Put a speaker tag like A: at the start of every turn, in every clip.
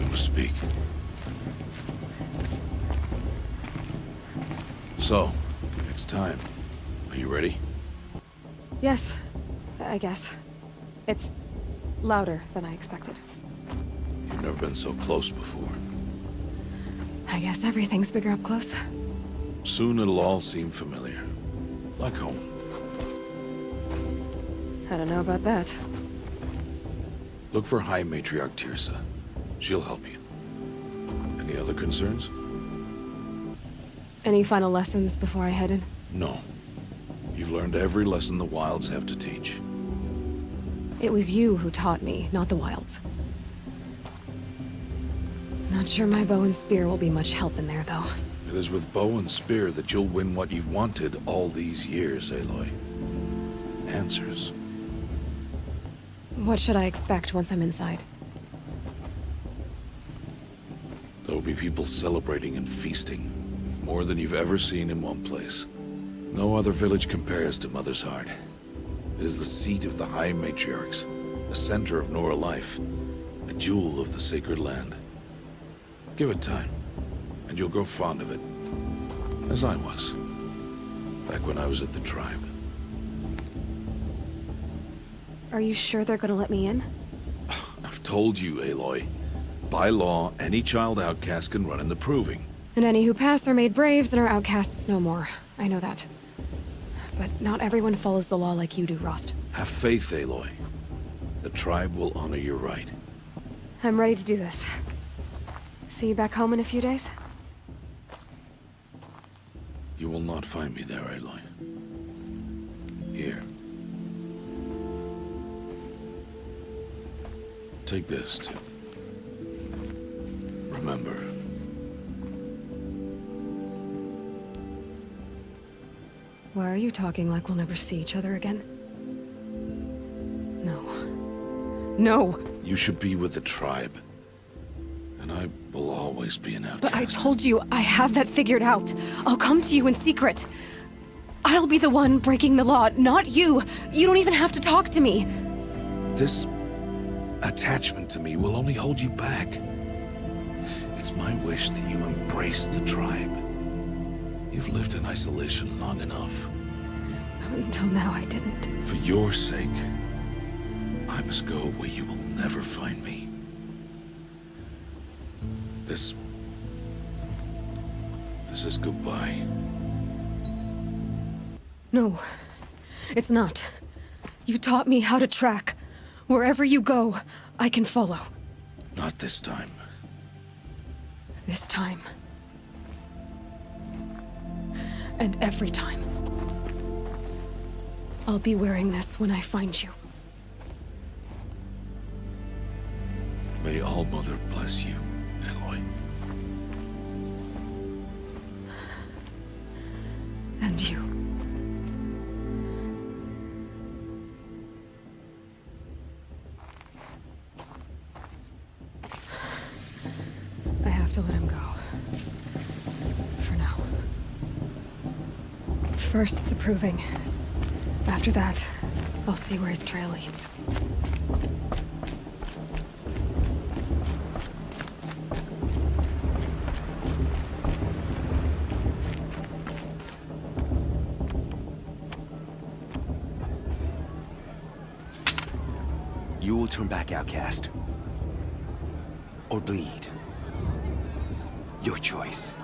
A: to speak. So, it's time. Are you ready?
B: Yes, I guess. It's louder than I expected.
A: You've never been so close before.
B: I guess everything's bigger up close.
A: Soon it'll all seem familiar. Like home.
B: I don't know about that.
A: Look for High Matriarch Teersa. She'll help you. Any other concerns?
B: Any final lessons before I head in?
A: No. You've learned every lesson the Wilds have to teach.
B: It was you who taught me, not the Wilds. Not sure my bow and spear will be much help in there, though.
A: It is with bow and spear that you'll win what you've wanted all these years, Aloy. Answers.
B: What should I expect once I'm inside?
A: There will be people celebrating and feasting. More than you've ever seen in one place. No other village compares to Mother's Heart. It is the seat of the High Matriarchs, a center of Nora life, a jewel of the sacred land. Give it time, and you'll grow fond of it. As I was, back when I was at the tribe.
B: Are you sure they're gonna let me in?
A: I've told you, Aloy. By law, any child outcast can run in the proving.
B: And any who pass are made braves and are outcasts no more. I know that. But not everyone follows the law like you do, Rost.
A: Have faith, Aloy. The tribe will honor your right.
B: I'm ready to do this. See you back home in a few days?
A: You will not find me there, Aloy. Here. Take this, too. Remember.
B: Why are you talking like we'll never see each other again? No. No!
A: You should be with the tribe. And I will always be an outcast.
B: But I told you, I have that figured out. I'll come to you in secret. I'll be the one breaking the law, not you. You don't even have to talk to me.
A: This attachment to me will only hold you back. It's my wish that you embrace the tribe. You've lived in isolation long enough.
B: Until now, I didn't.
A: For your sake, I must go where you will never find me. This is goodbye.
B: No, it's not. You taught me how to track. Wherever you go, I can follow.
A: Not this time.
B: This time. And every time. I'll be wearing this when I find you.
A: May All Mother bless you, Aloy.
B: And you. I have to let him go. For now. First, the proving. After that, I'll see where his trail leads.
C: You will turn back, outcast. Or bleed. Your choice.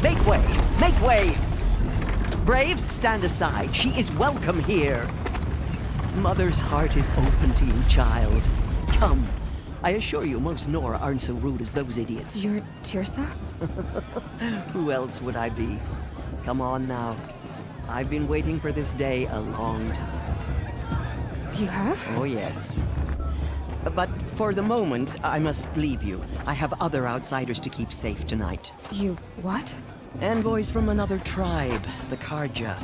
D: Make way! Make way! Braves, stand aside. She is welcome here. Mother's heart is open to you, child. Come. I assure you, most Nora aren't so rude as those idiots.
B: You're Teersa?
D: Who else would I be? Come on now. I've been waiting for this day a long time.
B: You have?
D: Oh, yes. But for the moment, I must leave you. I have other outsiders to keep safe tonight.
B: You what?
D: Envoys from another tribe, the Karja.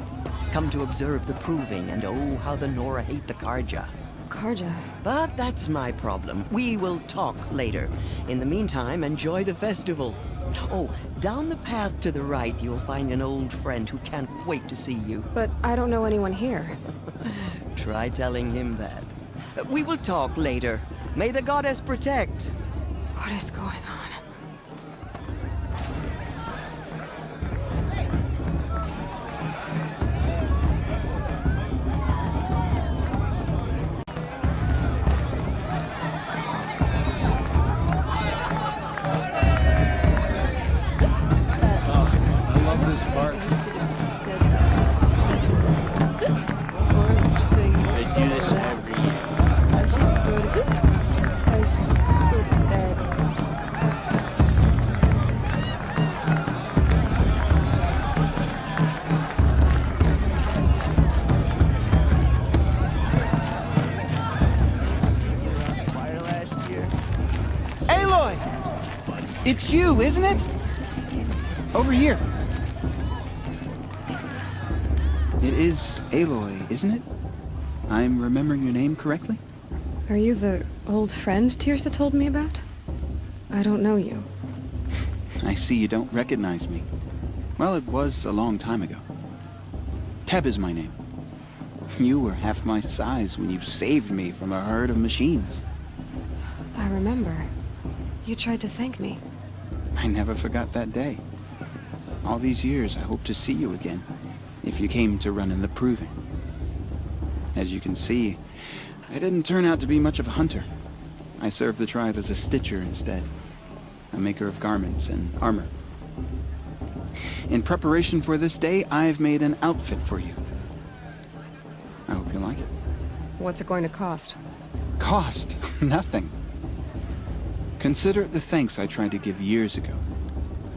D: Come to observe the proving, and oh, how the Nora hate the Karja.
B: Karja.
D: But that's my problem. We will talk later. In the meantime, enjoy the festival. Oh, down the path to the right, you'll find an old friend who can't wait to see you.
B: But I don't know anyone here.
D: Try telling him that. We will talk later. May the goddess protect.
B: What is going on?
E: I love this part. They do this every year.
F: I should go to bed.
C: Fire last year. Aloy! It's you, isn't it? Over here. It is Aloy, isn't it? I'm remembering your name correctly?
B: Are you the old friend Teersa told me about? I don't know you.
C: I see you don't recognize me. Well, it was a long time ago. Teb is my name. You were half my size when you saved me from a herd of machines.
B: I remember. You tried to thank me.
C: I never forgot that day. All these years, I hope to see you again, if you came to run in the Proving. As you can see, I didn't turn out to be much of a hunter. I served the tribe as a stitcher instead, a maker of garments and armor. In preparation for this day, I've made an outfit for you. I hope you like it.
B: What's it going to cost?
C: Cost? Nothing. Consider it the thanks I tried to give years ago.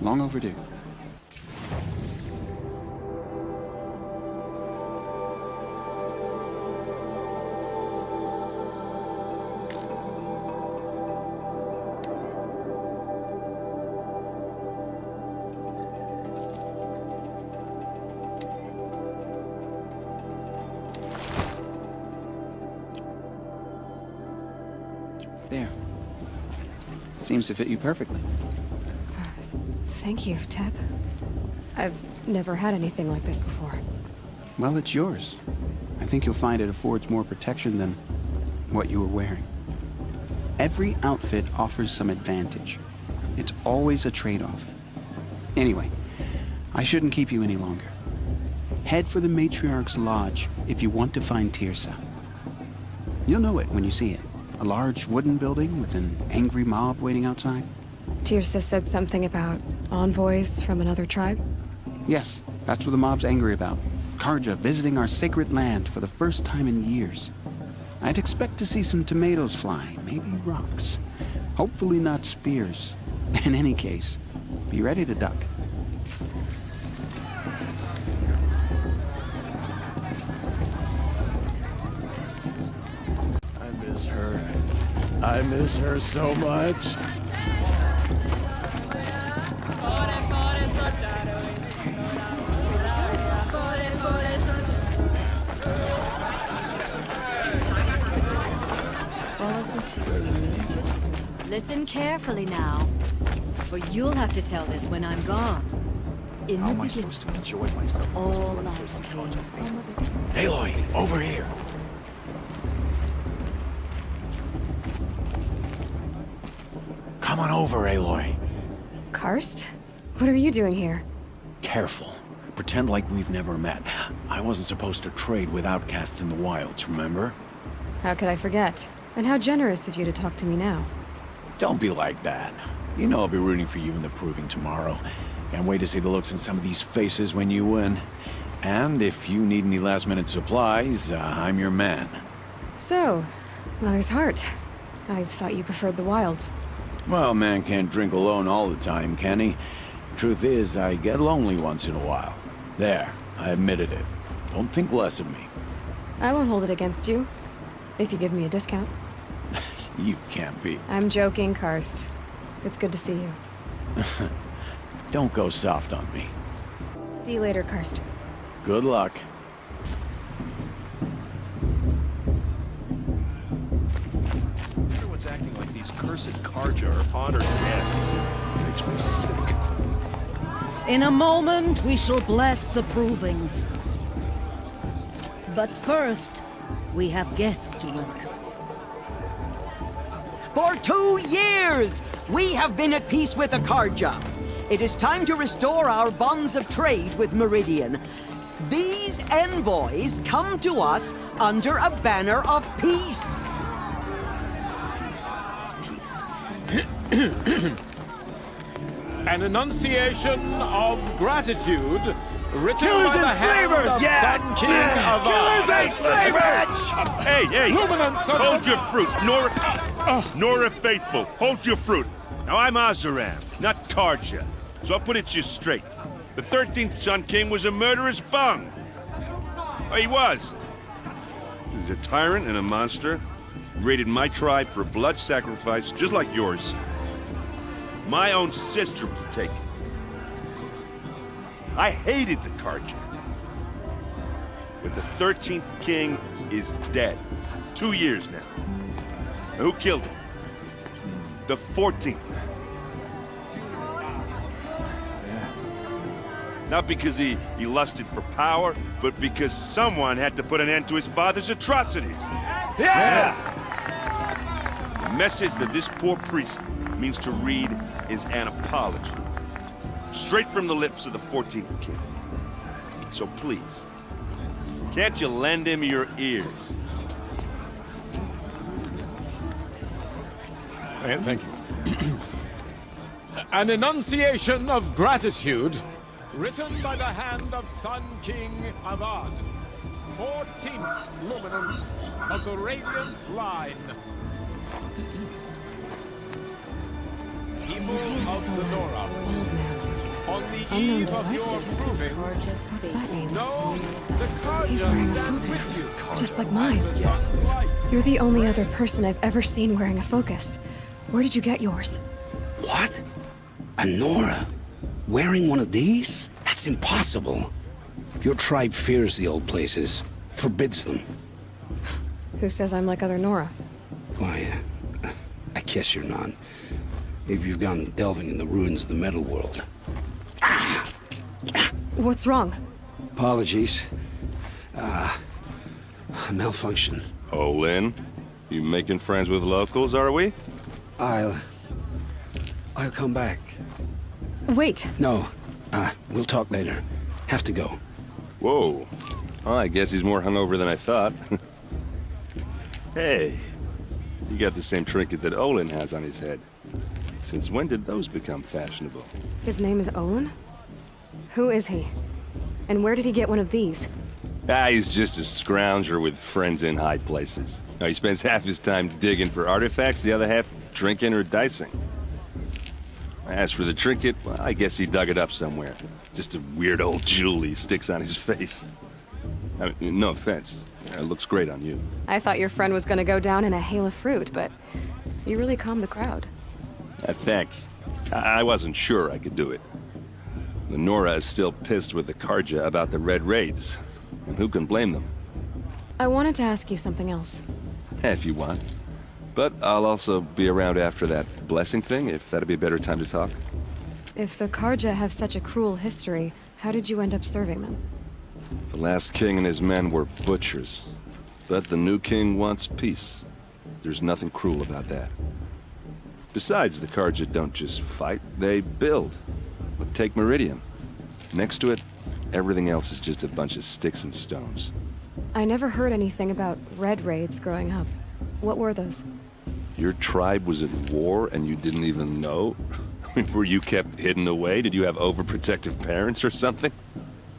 C: Long overdue. There. Seems to fit you perfectly.
B: Thank you, Teb. I've never had anything like this before.
C: Well, it's yours. I think you'll find it affords more protection than what you were wearing. Every outfit offers some advantage. It's always a trade-off. Anyway, I shouldn't keep you any longer. Head for the Matriarchs Lodge if you want to find Teersa. You'll know it when you see it. A large wooden building with an angry mob waiting outside.
B: Teersa said something about envoys from another tribe?
C: Yes, that's what the mob's angry about. Karja visiting our sacred land for the first time in years. I'd expect to see some tomatoes fly, maybe rocks. Hopefully not spears. In any case, be ready to duck.
E: I miss her so much.
G: Listen carefully now, for you'll have to tell this when I'm gone. In
C: How
G: the
C: am I
G: beginning,
C: supposed to enjoy myself?
G: all life came from
A: Aloy, over here. Come on over, Aloy.
B: Karst? What are you doing here?
A: Careful. Pretend like we've never met. I wasn't supposed to trade with outcasts in the wilds, remember?
B: How could I forget? And how generous of you to talk to me now.
A: Don't be like that. You know I'll be rooting for you in the Proving tomorrow. Can't wait to see the looks in some of these faces when you win. And if you need any last-minute supplies, I'm your man.
B: So, Mother's Heart. I thought you preferred the wilds.
A: Well, man can't drink alone all the time, can he? Truth is, I get lonely once in a while. There, I admitted it. Don't think less of me.
B: I won't hold it against you, if you give me a discount.
A: You can't be.
B: I'm joking, Karst. It's good to see you.
A: Don't go soft on me.
B: See you later, Karst.
A: Good luck.
E: Everyone's acting like these cursed Karja are honored guests. Makes me sick.
H: In a moment, we shall bless the Proving. But first, we have guests to welcome.
D: For 2 years, we have been at peace with the Karja. It is time to restore our bonds of trade with Meridian. These envoys come to us under a banner of peace.
I: An enunciation of gratitude written by the hand of Sun King of
E: Killers and slavers! Hey, hold your fruit. Nora Faithful, hold your fruit. Now, I'm Azaram, not Karja, so I'll put it to you straight. The 13th Sun King was a murderous bung. Oh, he was. He was a tyrant and a monster. Raided my tribe for a blood sacrifice, just like yours. My own sister was taken. I hated the Karja. But the 13th king is dead. 2 years now. Who killed him? The 14th. Not because he lusted for power, but because someone had to put an end to his father's atrocities. Yeah! The message that this poor priest means to read is an apology. Straight from the lips of the 14th king. So please, can't you lend him your ears?
I: Thank you. An enunciation of gratitude written by the hand of Sun King Avad, 14th luminance of the Radiant Line. People of the Nora, on the eve of your proving,
B: What's that mean?
I: no, the Karja
B: He's wearing a
I: stand
B: focus,
I: with you.
B: just like mine.
I: The sun's light.
B: You're the only other person I've ever seen wearing a focus. Where did you get yours?
J: What? A Nora? Wearing one of these? That's impossible. Your tribe fears the old places, forbids them.
B: Who says I'm like other Nora?
J: Why, I guess you're not. If you've gone delving in the ruins of the metal world.
B: What's wrong?
J: Apologies. Malfunction.
E: Oh, Lynn, you making friends with locals, are we?
J: I'll come back.
B: Wait.
J: No, we'll talk later. Have to go.
E: Whoa. Well, I guess he's more hungover than I thought. Hey, you got the same trinket that Odin has on his head. Since when did those become fashionable?
B: His name is Owen? Who is he? And where did he get one of these?
E: He's just a scrounger with friends in high places. Now, he spends half his time digging for artifacts, the other half drinking or dicing. As for the trinket, well, I guess he dug it up somewhere. Just a weird old jewel he sticks on his face. I mean, no offense. It looks great on you.
B: I thought your friend was gonna go down in a hail of fruit, but you really calmed the crowd.
E: Thanks. I wasn't sure I could do it. The Nora is still pissed with the Karja about the Red Raids. And who can blame them?
B: I wanted to ask you something else.
E: If you want. But I'll also be around after that blessing thing, if that'd be a better time to talk.
B: If the Karja have such a cruel history, how did you end up serving them?
E: The last king and his men were butchers. But the new king wants peace. There's nothing cruel about that. Besides, the Karja don't just fight, they build. But take Meridian. Next to it, everything else is just a bunch of sticks and stones.
B: I never heard anything about Red Raids growing up. What were those?
E: Your tribe was at war and you didn't even know? Were you kept hidden away? Did you have overprotective parents or something?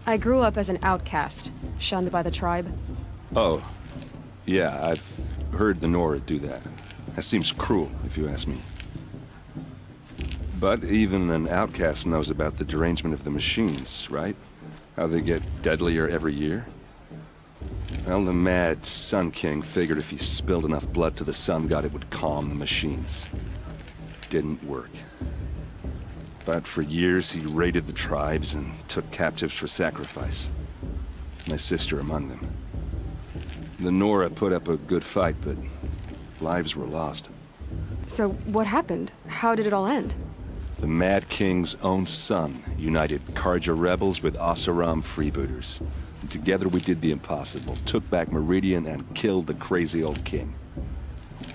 B: I grew up as an outcast, shunned by the tribe.
E: Oh, yeah, I've heard the Nora do that. That seems cruel, if you ask me. But even an outcast knows about the derangement of the machines, right? How they get deadlier every year? Well, the mad Sun King figured if he spilled enough blood to the Sun God, it would calm the machines. Didn't work. But for years, he raided the tribes and took captives for sacrifice. My sister among them. The Nora put up a good fight, but lives were lost.
B: So, what happened? How did it all end?
E: The Mad King's own son united Karja rebels with Oseram freebooters. And together we did the impossible, took back Meridian and killed the crazy old king.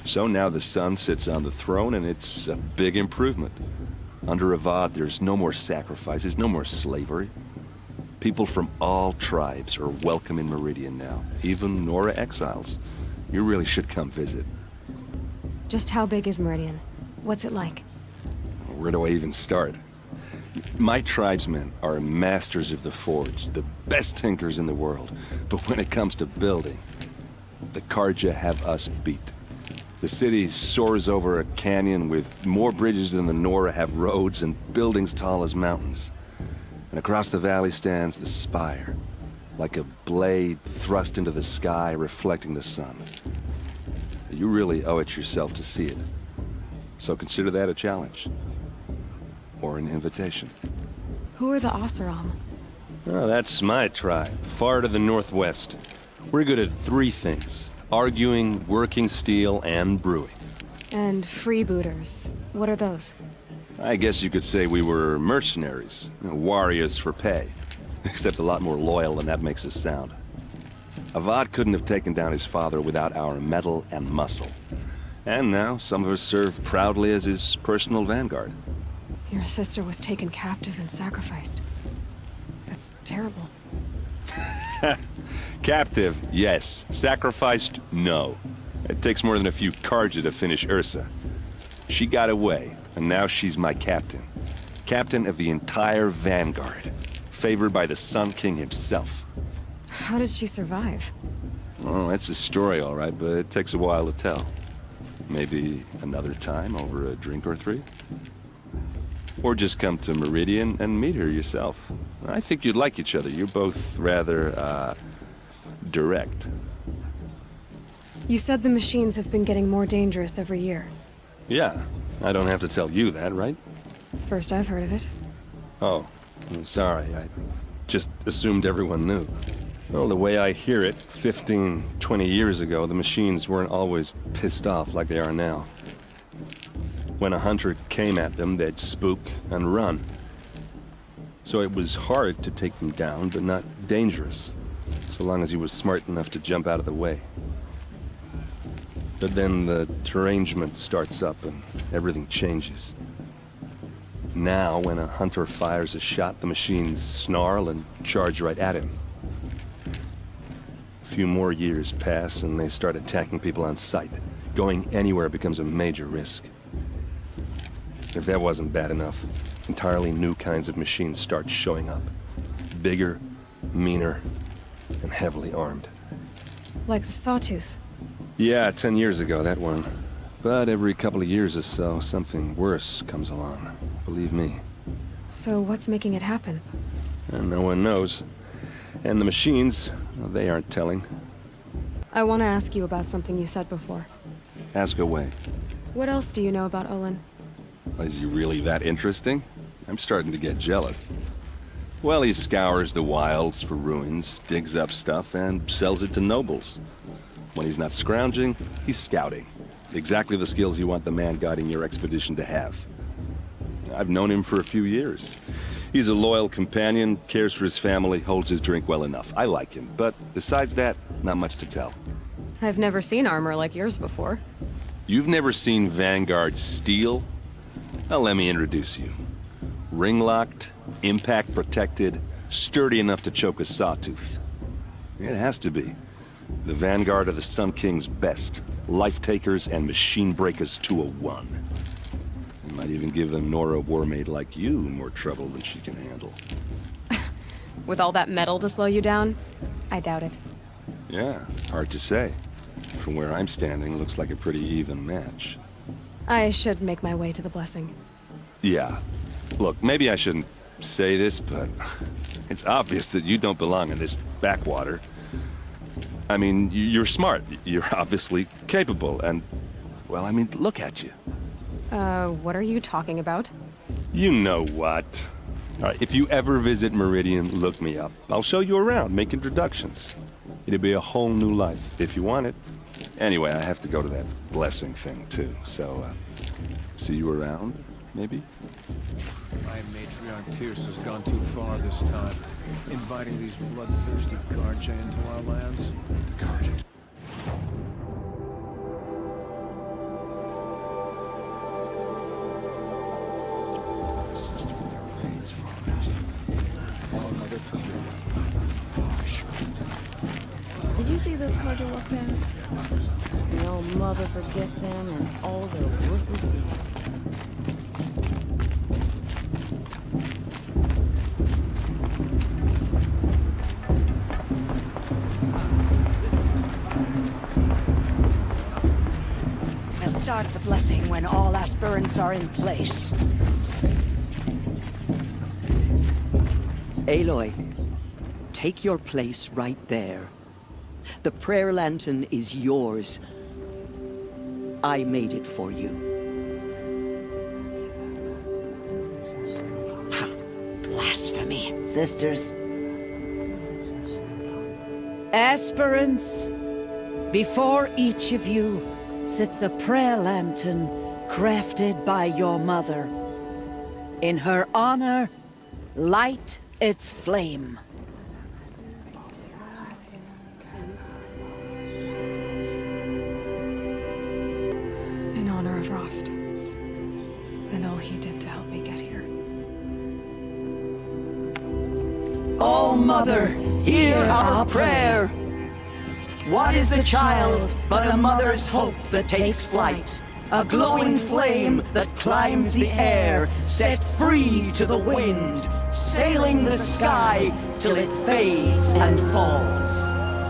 E: So now the sun sits on the throne, and it's a big improvement. Under Avad, there's no more sacrifices, no more slavery. People from all tribes are welcome in Meridian now, even Nora exiles. You really should come visit.
B: Just how big is Meridian? What's it like?
E: Where do I even start? My tribesmen are masters of the forge, the best tinkers in the world. But when it comes to building, the Karja have us beat. The city soars over a canyon with more bridges than the Nora have roads and buildings tall as mountains. And across the valley stands the spire, like a blade thrust into the sky reflecting the sun. You really owe it yourself to see it. So consider that a challenge. Or an invitation.
B: Who are the Oseram?
E: Oh, that's my tribe, far to the northwest. We're good at 3 things. Arguing, working steel, and brewing.
B: And freebooters. What are those?
E: I guess you could say we were mercenaries. Warriors for pay. Except a lot more loyal than that makes us sound. Avad couldn't have taken down his father without our metal and muscle. And now, some of us serve proudly as his personal vanguard.
B: Your sister was taken captive and sacrificed. That's terrible.
E: Captive, yes. Sacrificed, no. It takes more than a few Karja to finish Ursa. She got away, and now she's my captain. Captain of the entire vanguard. Favored by the Sun King himself.
B: How did she survive?
E: Oh, that's a story, all right, but it takes a while to tell. Maybe another time over a drink or 3? Or just come to Meridian and meet her yourself. I think you'd like each other. You're both rather, direct.
B: You said the machines have been getting more dangerous every year.
E: Yeah, I don't have to tell you that, right?
B: First I've heard of it.
E: Oh, I'm sorry. I just assumed everyone knew. Well, the way I hear it, 15, 20 years ago, the machines weren't always pissed off like they are now. When a hunter came at them, they'd spook and run. So it was hard to take them down, but not dangerous, so long as he was smart enough to jump out of the way. But then the derangement starts up and everything changes. Now, when a hunter fires a shot, the machines snarl and charge right at him. A few more years pass and they start attacking people on sight. Going anywhere becomes a major risk. If that wasn't bad enough, entirely new kinds of machines start showing up. Bigger, meaner, and heavily armed.
B: Like the Sawtooth.
E: Yeah, 10 years ago, that one. But every couple of years or so, something worse comes along. Believe me.
B: So what's making it happen?
E: And no one knows. And the machines, well, they aren't telling.
B: I want to ask you about something you said before.
E: Ask away.
B: What else do you know about Odin?
E: Is he really that interesting? I'm starting to get jealous. Well, he scours the wilds for ruins, digs up stuff, and sells it to nobles. When he's not scrounging, he's scouting. Exactly the skills you want the man guiding your expedition to have. I've known him for a few years. He's a loyal companion, cares for his family, holds his drink well enough. I like him, but besides that, not much to tell.
B: I've never seen armor like yours before.
E: You've never seen Vanguard steel? Well, let me introduce you. Ring-locked, impact-protected, sturdy enough to choke a sawtooth. It has to be. The Vanguard of the Sun King's best. Life-takers and machine-breakers to a 1. It might even give a Nora warmaid like you more trouble than she can handle.
B: With all that metal to slow you down? I doubt it.
E: Yeah, hard to say. From where I'm standing, looks like a pretty even match.
B: I should make my way to the blessing.
E: Yeah. Look, maybe I shouldn't say this, but it's obvious that you don't belong in this backwater. I mean, you're smart. You're obviously capable, and, well, I mean, look at you.
B: What are you talking about?
E: You know what. All right, if you ever visit Meridian, look me up. I'll show you around, make introductions. It'll be a whole new life, if you want it. Anyway, I have to go to that blessing thing, too, so, see you around, maybe?
I: My matriarch Teersa's gone too far this time, inviting these bloodthirsty Karja into our lands.
F: see those cards walk past. No mother forget them and all their worthless deeds.
K: We'll start the blessing when all aspirants are in place.
D: Aloy, take your place right there. The prayer lantern is yours. I made it for you.
K: Blasphemy, sisters. Aspirants, before each of you sits a prayer lantern crafted by your mother. In her honor, light its flame.
B: In honor of Rost. And all he did to help me get here.
D: Oh, Mother, hear our prayer! What is the child but a mother's hope that takes flight? A glowing flame that climbs the air, set free to the wind, sailing the sky till it fades and falls.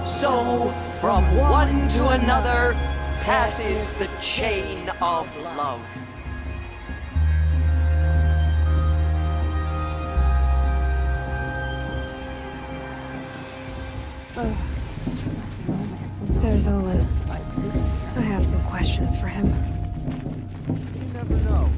D: So, from one to another, passes the chain of love.
B: There's Olin. I have some questions for him.
I: You never know.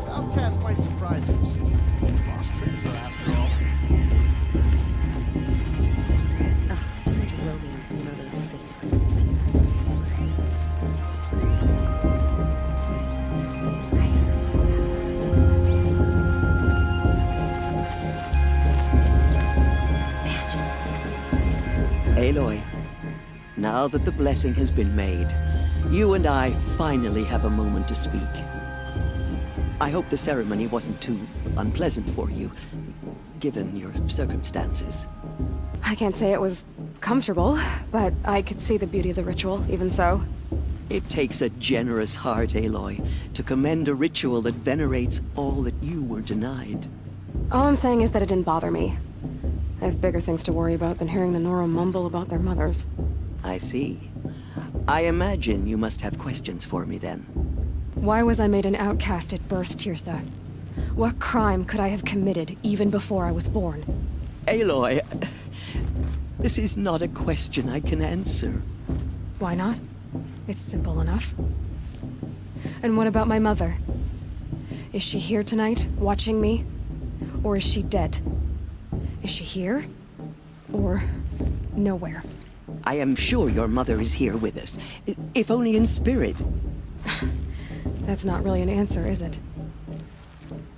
I: Outcast might surprise us. Lost treasure after all.
G: Too much romance in none of this this year.
D: Aloy, now that the blessing has been made, you and I finally have a moment to speak. I hope the ceremony wasn't too unpleasant for you, given your circumstances.
B: I can't say it was comfortable, but I could see the beauty of the ritual, even so.
D: It takes a generous heart, Aloy, to commend a ritual that venerates all that you were denied.
B: All I'm saying is that it didn't bother me. I have bigger things to worry about than hearing the Nora mumble about their mothers.
D: I see. I imagine you must have questions for me then.
B: Why was I made an outcast at birth, Teersa? What crime could I have committed even before I was born?
D: Aloy, this is not a question I can answer.
B: Why not? It's simple enough. And what about my mother? Is she here tonight, watching me? Or is she dead? Is she here? Or nowhere?
D: I am sure your mother is here with us, if only in spirit.
B: That's not really an answer, is it?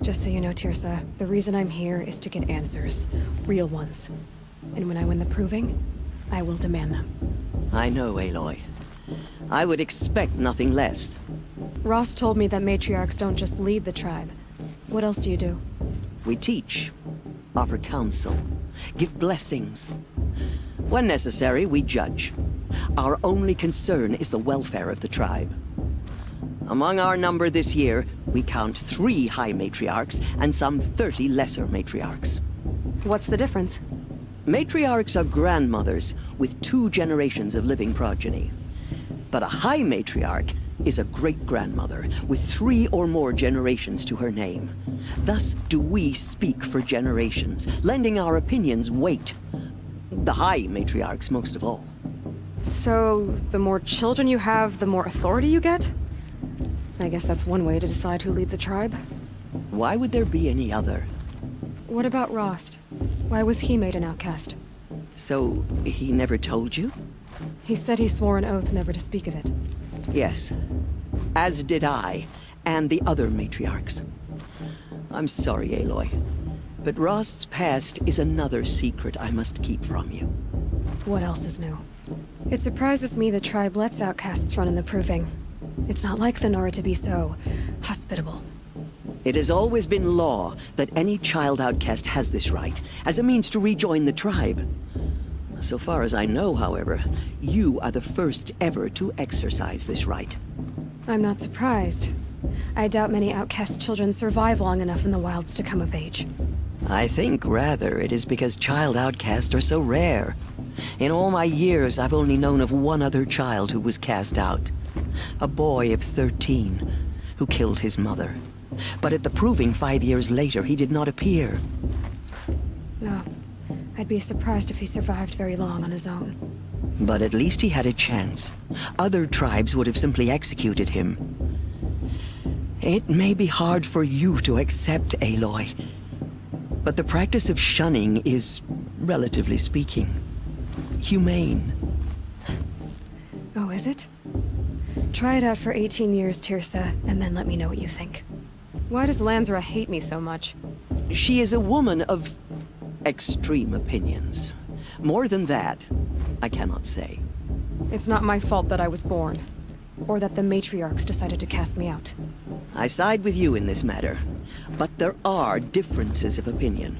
B: Just so you know, Teersa, the reason I'm here is to get answers. Real ones. And when I win the proving, I will demand them.
D: I know, Aloy. I would expect nothing less.
B: Ross told me that matriarchs don't just lead the tribe. What else do you do?
D: We teach, offer counsel, give blessings. When necessary, we judge. Our only concern is the welfare of the tribe. Among our number this year, we count 3 high matriarchs and some 30 lesser matriarchs.
B: What's the difference?
D: Matriarchs are grandmothers with 2 generations of living progeny. But a high matriarch is a great-grandmother with 3 or more generations to her name. Thus do we speak for generations, lending our opinions weight. The high matriarchs most of all.
B: So, the more children you have, the more authority you get? I guess that's one way to decide who leads a tribe.
D: Why would there be any other?
B: What about Rost? Why was he made an outcast?
D: So, he never told you?
B: He said he swore an oath never to speak of it.
D: Yes. As did I, and the other matriarchs. I'm sorry, Aloy, but Rost's past is another secret I must keep from you.
B: What else is new? It surprises me the tribe lets outcasts run in the proving. It's not like the Nora to be so hospitable.
D: It has always been law that any child outcast has this right, as a means to rejoin the tribe. So far as I know, however, you are the first ever to exercise this right.
B: I'm not surprised. I doubt many outcast children survive long enough in the wilds to come of age.
D: I think, rather, it is because child outcasts are so rare. In all my years, I've only known of one other child who was cast out. A boy of 13, who killed his mother. But at the proving 5 years later, he did not appear.
B: No. I'd be surprised if he survived very long on his own.
D: But at least he had a chance. Other tribes would have simply executed him. It may be hard for you to accept, Aloy, but the practice of shunning is, relatively speaking, humane.
B: Oh, is it? Try it out for 18 years, Teersa, and then let me know what you think. Why does Lansra hate me so much?
D: She is a woman of extreme opinions. More than that, I cannot say.
B: It's not my fault that I was born, or that the Matriarchs decided to cast me out.
D: I side with you in this matter, but there are differences of opinion,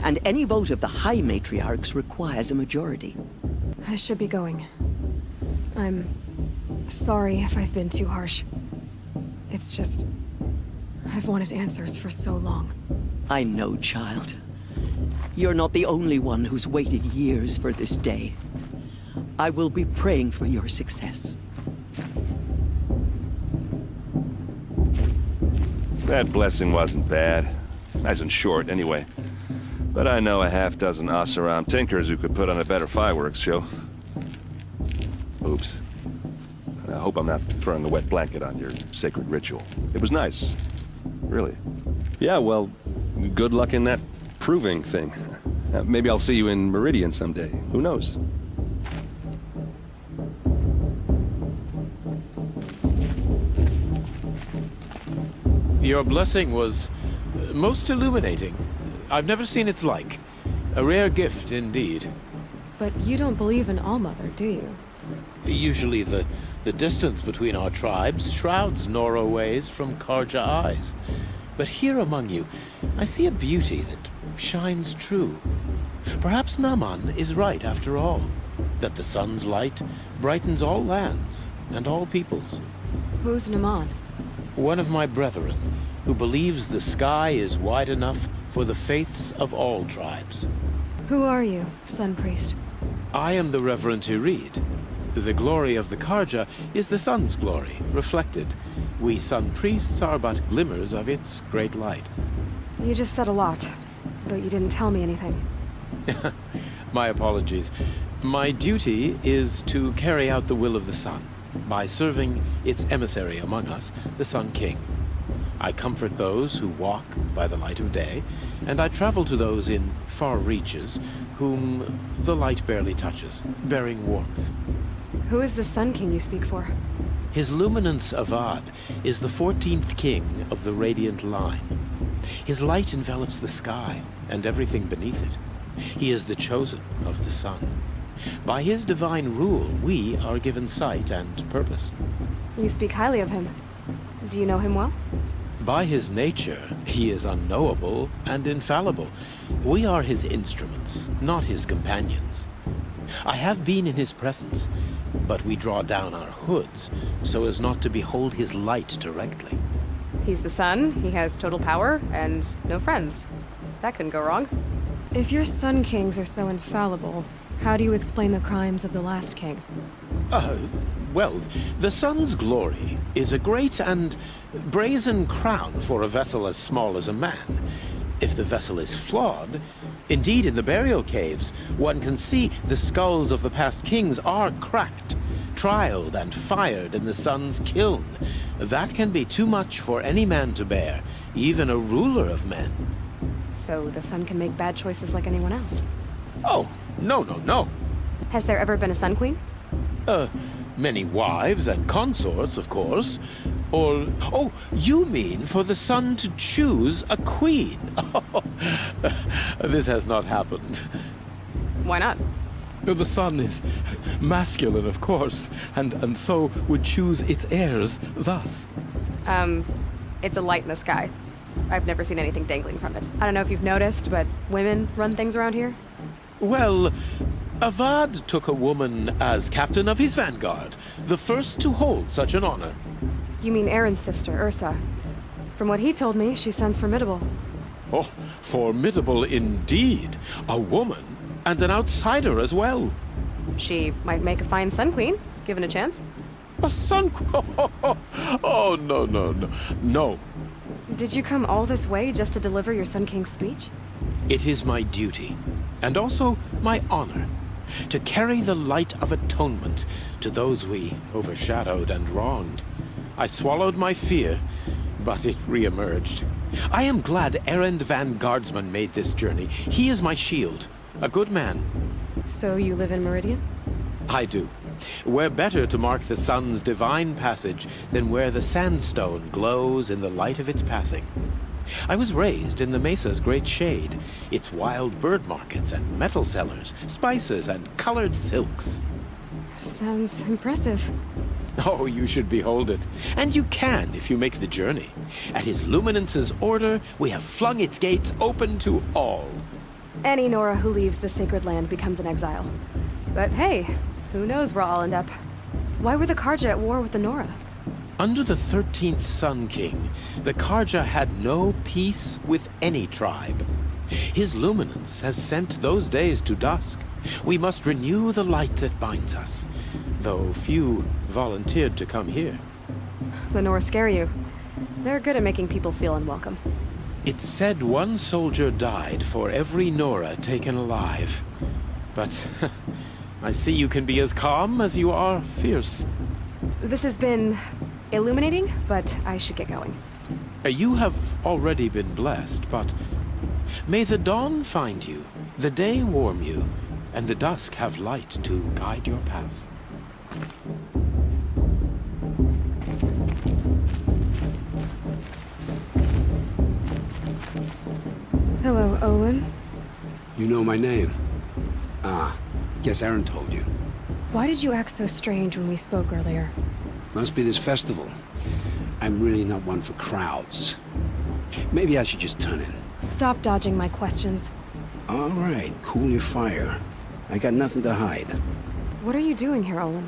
D: and any vote of the High Matriarchs requires a majority.
B: I should be going. I'm sorry if I've been too harsh. It's just, I've wanted answers for so long.
D: I know, child. You're not the only one who's waited years for this day. I will be praying for your success.
E: That blessing wasn't bad. As in short, anyway. But I know a half-dozen Oseram tinkers who could put on a better fireworks show. Oops. I hope I'm not throwing a wet blanket on your sacred ritual. It was nice. Really. Yeah, well, good luck in that proving thing. Maybe I'll see you in Meridian someday. Who knows?
I: Your blessing was most illuminating. I've never seen its like. A rare gift indeed.
B: But you don't believe in Allmother, do you?
I: Usually the distance between our tribes shrouds Nora ways from Karja eyes. But here among you, I see a beauty that shines true. Perhaps Naman is right after all, that the sun's light brightens all lands and all peoples.
B: Who's Naman?
I: One of my brethren, who believes the sky is wide enough for the faiths of all tribes.
B: Who are you, Sun Priest?
I: I am the Reverend Irid. The glory of the Karja is the sun's glory, reflected. We Sun Priests are but glimmers of its great light.
B: You just said a lot, but you didn't tell me anything.
I: My apologies. My duty is to carry out the will of the sun, by serving its emissary among us, the Sun King. I comfort those who walk by the light of day, and I travel to those in far reaches whom the light barely touches, bearing warmth.
B: Who is the Sun King you speak for?
I: His Luminance Avad is the 14th king of the Radiant Line. His light envelops the sky and everything beneath it. He is the chosen of the sun. By his divine rule, we are given sight and purpose.
B: You speak highly of him. Do you know him well?
I: By his nature, he is unknowable and infallible. We are his instruments, not his companions. I have been in his presence, but we draw down our hoods so as not to behold his light directly.
B: He's the sun, he has total power, and no friends. That couldn't go wrong. If your Sun Kings are so infallible, how do you explain the crimes of the last king?
I: Well, the sun's glory is a great and brazen crown for a vessel as small as a man. If the vessel is flawed, indeed in the burial caves, one can see the skulls of the past kings are cracked, trialed and fired in the sun's kiln. That can be too much for any man to bear, even a ruler of men.
B: So the sun can make bad choices like anyone else?
I: Oh, no.
B: Has there ever been a Sun Queen?
I: Many wives and consorts, of course. Or, oh, you mean for the sun to choose a queen? This has not happened.
B: Why not?
I: The sun is masculine, of course, and so would choose its heirs thus.
B: It's a light in the sky. I've never seen anything dangling from it. I don't know if you've noticed, but women run things around here.
I: Well, Avad took a woman as captain of his vanguard, the first to hold such an honor.
B: You mean Aaron's sister, Ursa. From what he told me, she sounds formidable.
I: Oh, formidable indeed. A woman, and an outsider as well.
B: She might make a fine Sun Queen, given a chance.
I: A sun... Oh, no, no, no. No.
B: Did you come all this way just to deliver your Sun King's speech?
I: It is my duty, and also my honor, to carry the light of atonement to those we overshadowed and wronged. I swallowed my fear, but it re-emerged. I am glad Erend Van Guardsman made this journey. He is my shield, a good man.
B: So you live in Meridian?
I: I do. Where better to mark the sun's divine passage than where the sandstone glows in the light of its passing. I was raised in the Mesa's great shade, its wild bird markets and metal cellars, spices and colored silks.
B: Sounds impressive.
I: Oh, you should behold it. And you can if you make the journey. At His Luminance's order, we have flung its gates open to all.
B: Any Nora who leaves the sacred land becomes an exile. But hey, who knows where I'll end up. Why were the Karja at war with the Nora?
I: Under the 13th Sun King, the Karja had no peace with any tribe. His Luminance has sent those days to dusk. We must renew the light that binds us, though few volunteered to come here.
B: The Nora scare you. They're good at making people feel unwelcome.
I: It's said one soldier died for every Nora taken alive. But I see you can be as calm as you are fierce.
B: This has been illuminating, but I should get going.
I: You have already been blessed, but may the dawn find you, the day warm you, and the dusk have light to guide your path.
B: Hello, Olin.
J: You know my name? Ah, guess Aaron told you.
B: Why did you act so strange when we spoke earlier?
J: Must be this festival. I'm really not one for crowds. Maybe I should just turn in.
B: Stop dodging my questions.
J: All right, cool your fire. I got nothing to hide.
B: What are you doing here, Olin?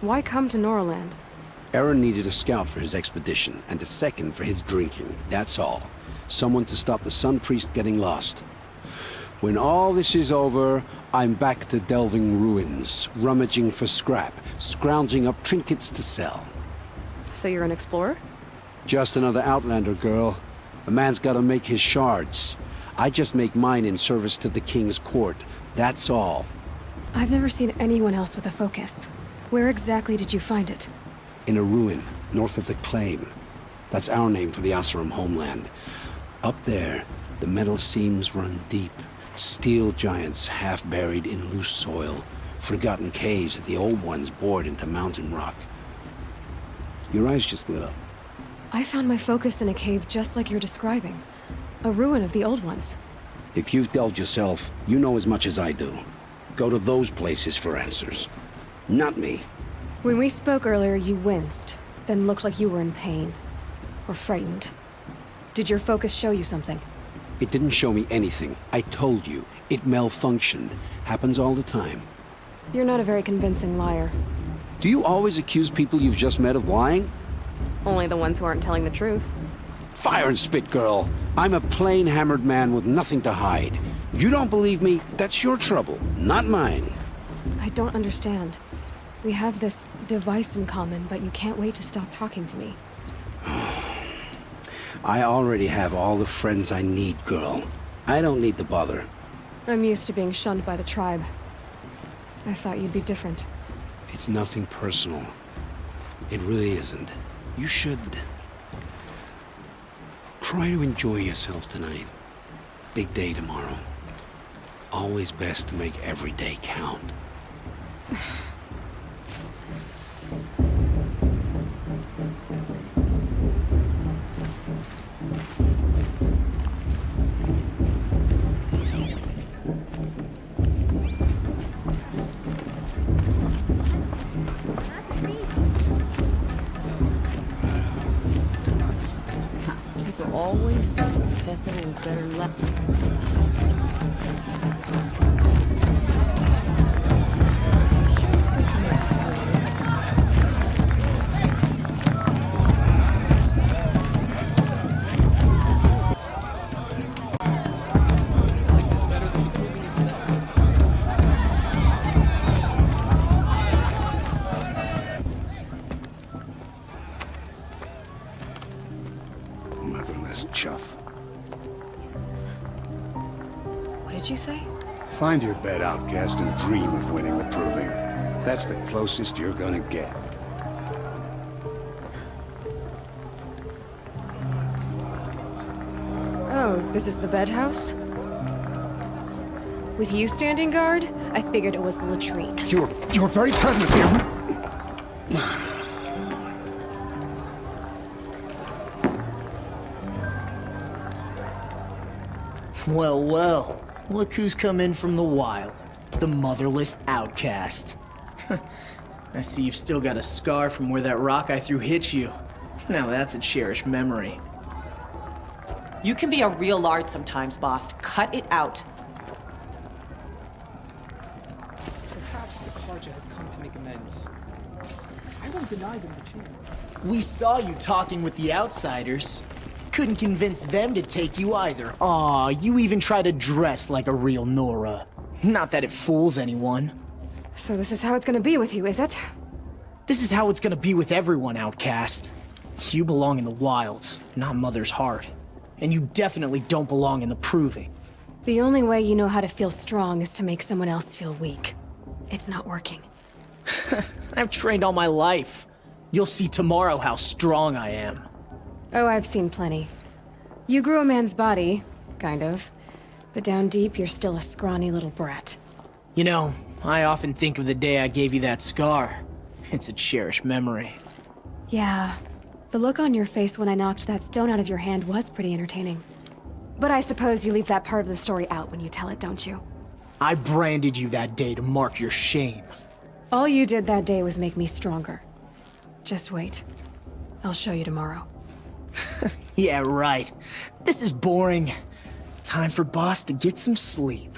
B: Why come to Noraland?
J: Aaron needed a scout for his expedition, and a second for his drinking. That's all. Someone to stop the Sun Priest getting lost. When all this is over, I'm back to delving ruins, rummaging for scrap, scrounging up trinkets to sell.
B: So you're an explorer?
J: Just another Outlander, girl. A man's gotta make his shards. I just make mine in service to the King's court. That's all.
B: I've never seen anyone else with a focus. Where exactly did you find it?
J: In a ruin, north of the Claim. That's our name for the Asuram homeland. Up there, the metal seams run deep. Steel giants half buried in loose soil. Forgotten caves that the old ones bored into mountain rock. Your eyes just lit up.
B: I found my focus in a cave just like you're describing. A ruin of the old ones.
J: If you've delved yourself, you know as much as I do. Go to those places for answers. Not me.
B: When we spoke earlier, you winced, then looked like you were in pain. Or frightened. Did your focus show you something?
J: It didn't show me anything. I told you. It malfunctioned. Happens all the time.
B: You're not a very convincing liar.
J: Do you always accuse people you've just met of lying?
B: Only the ones who aren't telling the truth.
J: Fire and spit, girl. I'm a plain hammered man with nothing to hide. You don't believe me? That's your trouble, not mine.
B: I don't understand. We have this device in common, but you can't wait to stop talking to me.
J: I already have all the friends I need, girl. I don't need the bother.
B: I'm used to being shunned by the tribe. I thought you'd be different.
J: It's nothing personal. It really isn't. You should... try to enjoy yourself tonight. Big day tomorrow. Always best to make every day count.
F: All always said the festival was better left. She was supposed to make
J: Motherless chuff.
B: What did you say?
J: Find your bed, outcast, and dream of winning the proving. That's the closest you're gonna get.
B: Oh, this is the bed house? With you standing guard, I figured it was the latrine.
J: Your very presence here.
L: Well, well. Look who's come in from the wild. The motherless outcast. I see you've still got a scar from where that rock I threw hit you. Now that's a cherished memory.
M: You can be a real lard sometimes, Bast. Cut it out.
N: Perhaps the Carja have come to make amends. I won't deny them the chance.
L: We saw you talking with the outsiders. Couldn't convince them to take you either. Aw, you even try to dress like a real Nora. Not that it fools anyone.
B: So this is how it's gonna be with you, is it?
L: This is how it's gonna be with everyone, outcast. You belong in the wilds, not Mother's Heart. And you definitely don't belong in the proving.
B: The only way you know how to feel strong is to make someone else feel weak. It's not working.
L: I've trained all my life. You'll see tomorrow how strong I am.
B: Oh, I've seen plenty. You grew a man's body, kind of. But down deep, you're still a scrawny little brat.
L: You know, I often think of the day I gave you that scar. It's a cherished memory.
B: Yeah. The look on your face when I knocked that stone out of your hand was pretty entertaining. But I suppose you leave that part of the story out when you tell it, don't you?
L: I branded you that day to mark your shame.
B: All you did that day was make me stronger. Just wait. I'll show you tomorrow.
L: Yeah, right. This is boring. Time for Bast to get some sleep.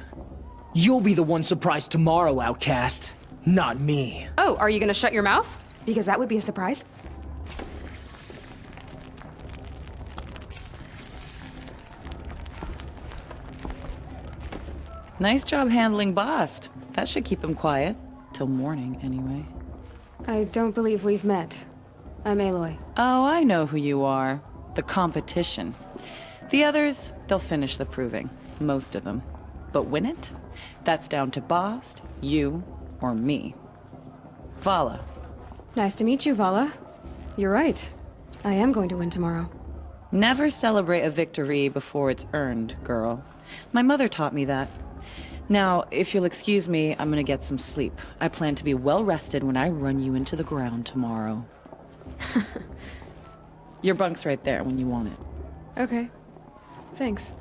L: You'll be the one surprised tomorrow, outcast. Not me.
B: Oh, are you gonna shut your mouth? Because that would be a surprise.
M: Nice job handling Bast. That should keep him quiet. Till morning, anyway.
B: I don't believe we've met. I'm Aloy.
M: Oh, I know who you are. The competition. The others, they'll finish the proving. Most of them. But win it? That's down to Bast, you, or me. Vala.
B: Nice to meet you, Vala. You're right. I am going to win tomorrow.
M: Never celebrate a victory before it's earned, girl. My mother taught me that. Now, if you'll excuse me, I'm gonna get some sleep. I plan to be well rested when I run you into the ground tomorrow. Your bunk's right there when you want it.
B: Okay. Thanks.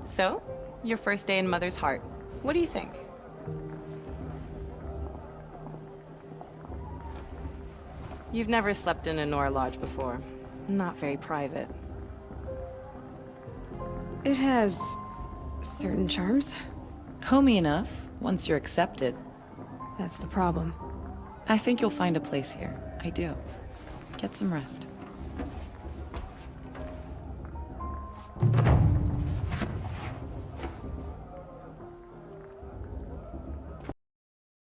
M: So, your first day in Mother's Heart. What do you think? You've never slept in a Nora Lodge before. Not very private.
B: It has certain charms.
M: Homey enough, once you're accepted.
B: That's the problem.
M: I think you'll find a place here. I do. Get some rest.